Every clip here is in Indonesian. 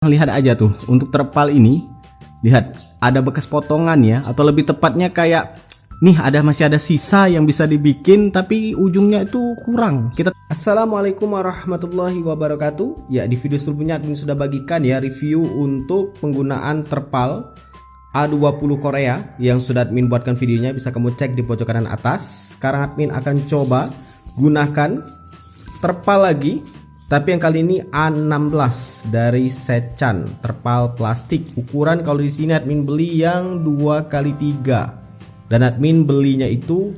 Lihat aja tuh untuk terpal ini, lihat ada bekas potongan ya, atau lebih tepatnya kayak nih masih ada sisa yang bisa dibikin tapi ujungnya itu kurang. Assalamualaikum warahmatullahi wabarakatuh. Ya, di video sebelumnya admin sudah bagikan ya review untuk penggunaan terpal A20 Korea yang sudah admin buatkan videonya, bisa kamu cek di pojok kanan atas. Sekarang admin akan coba gunakan terpal lagi, tapi yang kali ini A16 dari Sechan, terpal plastik. Ukuran kalau di sini admin beli yang 2x3. Dan admin belinya itu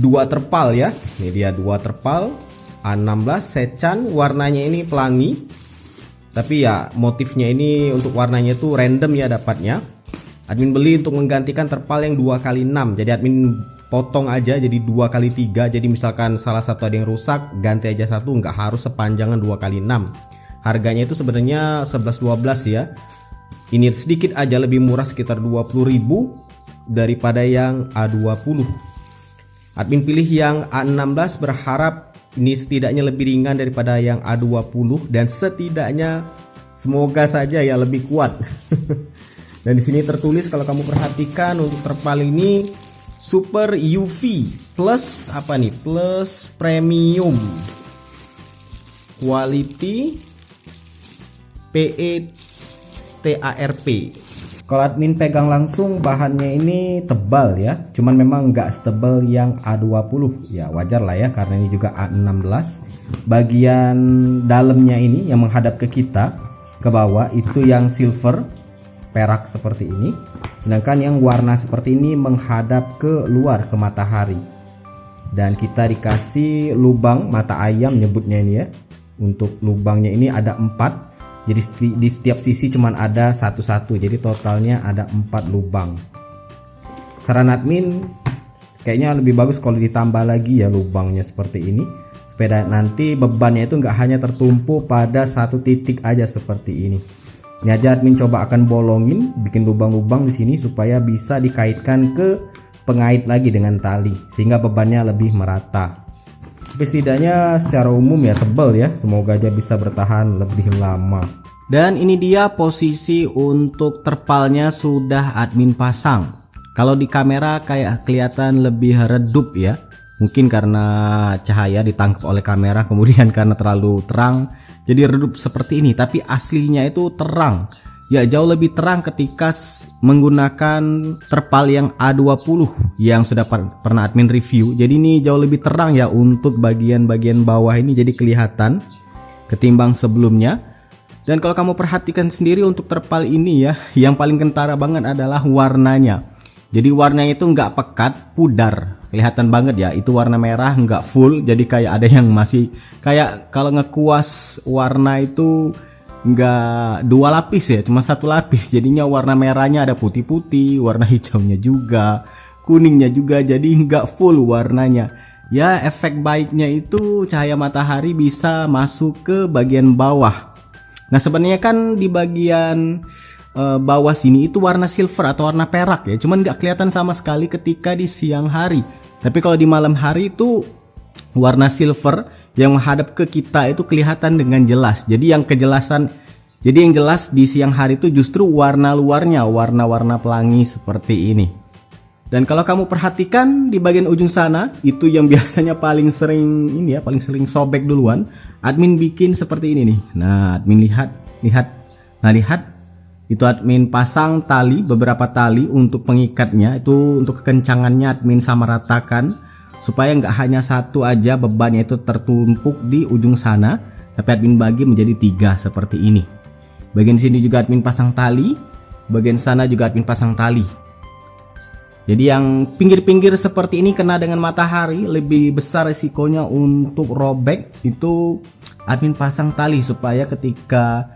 2 terpal ya. Ini dia 2 terpal A16 Sechan, warnanya ini pelangi. Tapi ya motifnya ini untuk warnanya itu random ya dapatnya. Admin beli untuk menggantikan terpal yang 2x6. Jadi admin potong aja jadi 2x3. Jadi misalkan salah satu ada yang rusak, ganti aja satu, nggak harus sepanjangan 2x6. Harganya itu sebenarnya 11-12 ya. Ini sedikit aja lebih murah, sekitar 20.000 daripada yang A20. Admin pilih yang A16 berharap ini setidaknya lebih ringan daripada yang A20 dan setidaknya semoga saja ya lebih kuat. Dan di sini tertulis kalau kamu perhatikan untuk terpal ini Super UV plus apa nih? Plus premium quality PETARP. Kalau admin pegang langsung bahannya ini tebal ya, cuman memang nggak setebal yang A20 ya, wajar lah ya karena ini juga A16. Bagian dalamnya ini yang menghadap ke kita ke bawah itu yang silver perak seperti ini, sedangkan yang warna seperti ini menghadap ke luar ke matahari. Dan kita dikasih lubang mata ayam nyebutnya ini ya. Untuk lubangnya ini ada 4, jadi di setiap sisi cuman ada satu-satu, jadi totalnya ada 4 lubang. Saran admin kayaknya lebih bagus kalau ditambah lagi ya lubangnya seperti ini, supaya nanti bebannya itu nggak hanya tertumpu pada satu titik aja seperti ini. Ini aja admin coba akan bolongin, bikin lubang-lubang di sini supaya bisa dikaitkan ke pengait lagi dengan tali sehingga bebannya lebih merata. Tapi setidaknya secara umum ya tebal ya, semoga aja bisa bertahan lebih lama. Dan ini dia posisi untuk terpalnya sudah admin pasang. Kalau di kamera kayak kelihatan lebih redup ya, mungkin karena cahaya ditangkap oleh kamera, kemudian karena terlalu terang jadi redup seperti ini, tapi aslinya itu terang. Ya jauh lebih terang ketika menggunakan terpal yang A20 yang sudah pernah admin review. Jadi ini jauh lebih terang ya untuk bagian-bagian bawah ini, jadi kelihatan ketimbang sebelumnya. Dan kalau kamu perhatikan sendiri untuk terpal ini ya, yang paling kentara banget adalah warnanya. Jadi warnanya itu nggak pekat, pudar. Kelihatan banget ya, itu warna merah nggak full, jadi kayak ada yang masih kayak kalau ngekuas warna itu nggak 2 lapis ya, cuma 1 lapis. Jadinya warna merahnya ada putih-putih, warna hijaunya juga, kuningnya juga, jadi nggak full warnanya. Ya efek baiknya itu cahaya matahari bisa masuk ke bagian bawah. Nah sebenarnya kan di bagian bawah sini itu warna silver atau warna perak ya, cuman nggak kelihatan sama sekali ketika di siang hari. Tapi kalau di malam hari itu warna silver yang menghadap ke kita itu kelihatan dengan jelas. Jadi yang jelas di siang hari itu justru warna luarnya, warna-warna pelangi seperti ini. Dan kalau kamu perhatikan di bagian ujung sana itu yang biasanya paling sering sobek duluan, admin bikin seperti ini nih. Nah, admin lihat. Nah, lihat itu admin pasang tali, beberapa tali untuk pengikatnya, itu untuk kekencangannya admin sama ratakan supaya nggak hanya satu aja bebannya itu tertumpuk di ujung sana, tapi admin bagi menjadi 3 seperti ini. Bagian sini juga admin pasang tali, bagian sana juga admin pasang tali. Jadi yang pinggir-pinggir seperti ini kena dengan matahari, lebih besar resikonya untuk robek. Itu admin pasang tali supaya ketika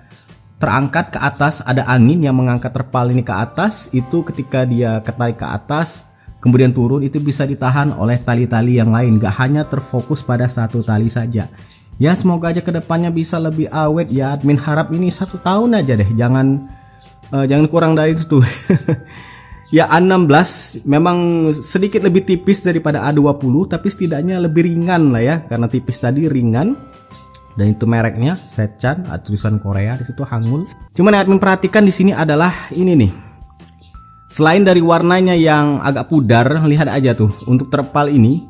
terangkat ke atas, ada angin yang mengangkat terpal ini ke atas, itu ketika dia ketarik ke atas kemudian turun itu bisa ditahan oleh tali-tali yang lain, gak hanya terfokus pada satu tali saja. Ya semoga aja kedepannya bisa lebih awet ya, admin harap ini 1 tahun aja deh, jangan kurang dari itu tuh. Ya A16 memang sedikit lebih tipis daripada A20, tapi setidaknya lebih ringan lah ya, karena tipis tadi ringan. dan itu mereknya Sechan, tulisan Korea di situ Hangul. Cuman yang admin perhatikan di sini adalah ini nih. Selain dari warnanya yang agak pudar, lihat aja tuh untuk terpal ini.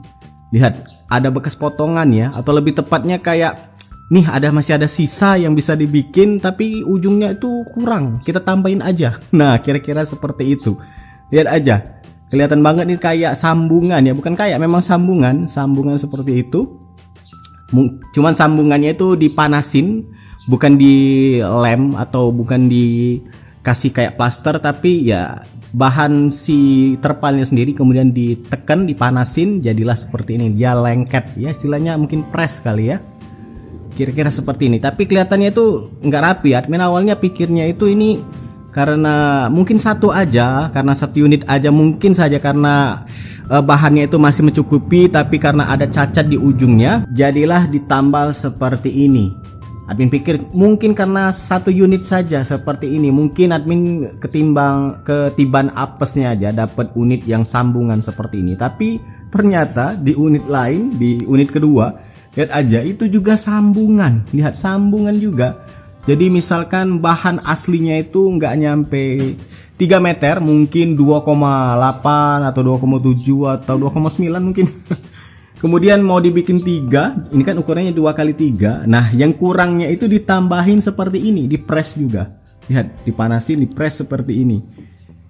Lihat ada bekas potongan ya, atau lebih tepatnya kayak nih masih ada sisa yang bisa dibikin tapi ujungnya itu kurang. Kita tambahin aja. Nah, kira-kira seperti itu. Lihat aja. Kelihatan banget nih kayak sambungan ya, bukan kayak, memang sambungan seperti itu. Cuman sambungannya itu dipanasin, bukan di lem atau bukan dikasih kayak plaster, tapi ya bahan si terpalnya sendiri kemudian ditekan, dipanasin, jadilah seperti ini. Dia lengket ya, istilahnya mungkin press kali ya, kira-kira seperti ini. Tapi kelihatannya itu nggak rapi. Admin awalnya pikirnya itu ini karena mungkin satu unit aja, mungkin saja karena bahannya itu masih mencukupi, tapi karena ada cacat di ujungnya jadilah ditambal seperti ini. Admin pikir mungkin karena satu unit saja seperti ini, mungkin admin ketiban apesnya aja dapat unit yang sambungan seperti ini. Tapi ternyata di unit lain, di unit kedua, lihat aja itu juga sambungan. Lihat sambungan juga. Jadi misalkan bahan aslinya itu nggak nyampe 3 meter, mungkin 2,8 atau 2,7 atau 2,9 mungkin. Kemudian mau dibikin 3, ini kan ukurannya 2x3. Nah, yang kurangnya itu ditambahin seperti ini, dipres juga. Lihat, dipanasin, dipres seperti ini.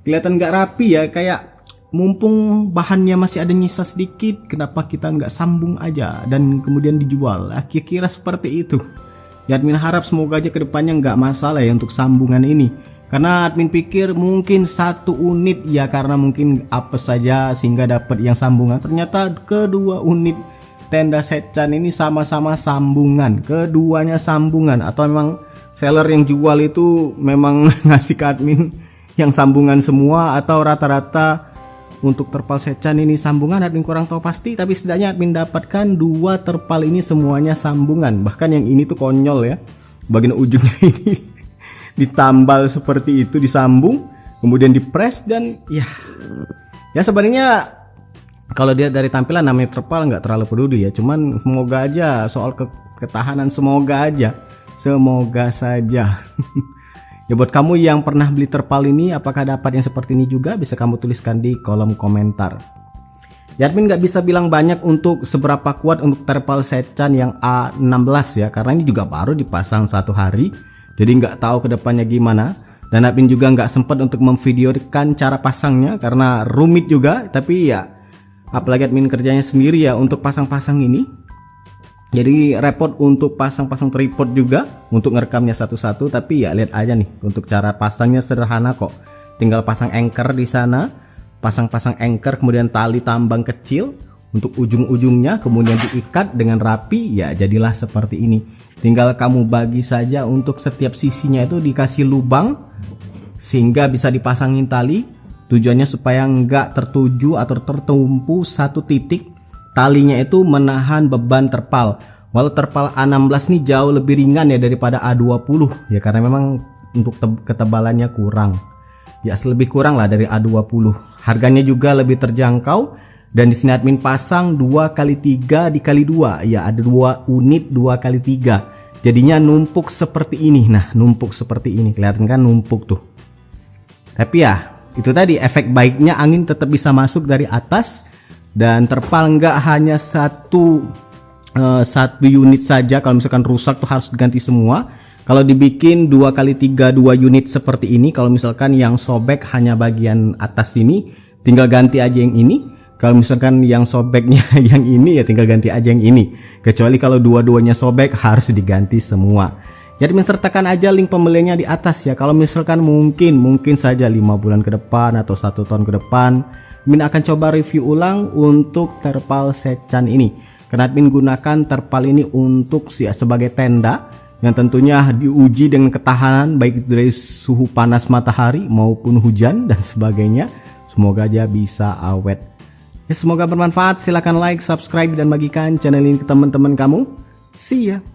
Kelihatan nggak rapi ya, kayak mumpung bahannya masih ada nyisa sedikit, kenapa kita nggak sambung aja dan kemudian dijual? Kira-kira seperti itu. Ya, admin harap semoga aja kedepannya nggak masalah ya untuk sambungan ini. Karena admin pikir mungkin satu unit ya, karena mungkin apes saja sehingga dapat yang sambungan. Ternyata kedua unit tenda Sechan ini sama-sama sambungan. Keduanya sambungan, atau memang seller yang jual itu memang ngasih ke admin yang sambungan semua, atau rata-rata untuk terpal Sechan ini sambungan. Admin kurang tahu pasti, tapi setidaknya admin dapatkan 2 terpal ini semuanya sambungan. Bahkan yang ini tuh konyol ya, bagian ujungnya ini ditambal seperti itu, disambung kemudian dipres. Dan ya sebenarnya kalau dia dari tampilan namanya terpal nggak terlalu peduli ya, cuman semoga aja soal ketahanan, semoga saja. Ya, buat kamu yang pernah beli terpal ini, apakah dapat yang seperti ini juga? Bisa kamu tuliskan di kolom komentar. Ya, admin nggak bisa bilang banyak untuk seberapa kuat untuk terpal Sechan yang A16 ya, karena ini juga baru dipasang 1 hari, jadi nggak tahu kedepannya gimana. Dan admin juga nggak sempat untuk memvideokan cara pasangnya karena rumit juga. Tapi ya, apalagi admin kerjanya sendiri ya untuk pasang-pasang ini, jadi repot untuk pasang-pasang tripod juga untuk ngerekamnya satu-satu. Tapi ya lihat aja nih, untuk cara pasangnya sederhana kok. Tinggal pasang anchor di sana, pasang anchor, kemudian tali tambang kecil untuk ujung-ujungnya, kemudian diikat dengan rapi. Ya jadilah seperti ini. Tinggal kamu bagi saja untuk setiap sisinya itu dikasih lubang sehingga bisa dipasangin tali. Tujuannya supaya nggak tertuju atau tertumpu satu titik. Talinya itu menahan beban terpal. Walau terpal A16 ini jauh lebih ringan ya daripada A20 ya, karena memang untuk ketebalannya kurang. Ya lebih kurang lah dari A20. Harganya juga lebih terjangkau. Dan di sini admin pasang 2x3 dikali 2 ya, ada 2 unit 2x3. Jadinya numpuk seperti ini. Nah, numpuk seperti ini, kelihatan kan numpuk tuh. Tapi ya itu tadi efek baiknya, angin tetap bisa masuk dari atas. Dan terpal nggak hanya satu unit saja. Kalau misalkan rusak tuh harus diganti semua. Kalau dibikin 2x3 2 unit seperti ini, kalau misalkan yang sobek hanya bagian atas ini, tinggal ganti aja yang ini. Kalau misalkan yang sobeknya yang ini ya tinggal ganti aja yang ini. Kecuali kalau dua-duanya sobek harus diganti semua. Jadi sertakan aja link pembeliannya di atas ya. Kalau misalkan mungkin saja 5 bulan ke depan atau 1 tahun ke depan, admin akan coba review ulang untuk terpal Sechan ini. Karena admin gunakan terpal ini untuk sebagai tenda yang tentunya diuji dengan ketahanan baik dari suhu panas matahari maupun hujan dan sebagainya. Semoga aja bisa awet. Ya, semoga bermanfaat. Silahkan like, subscribe, dan bagikan channel ini ke teman-teman kamu. See ya.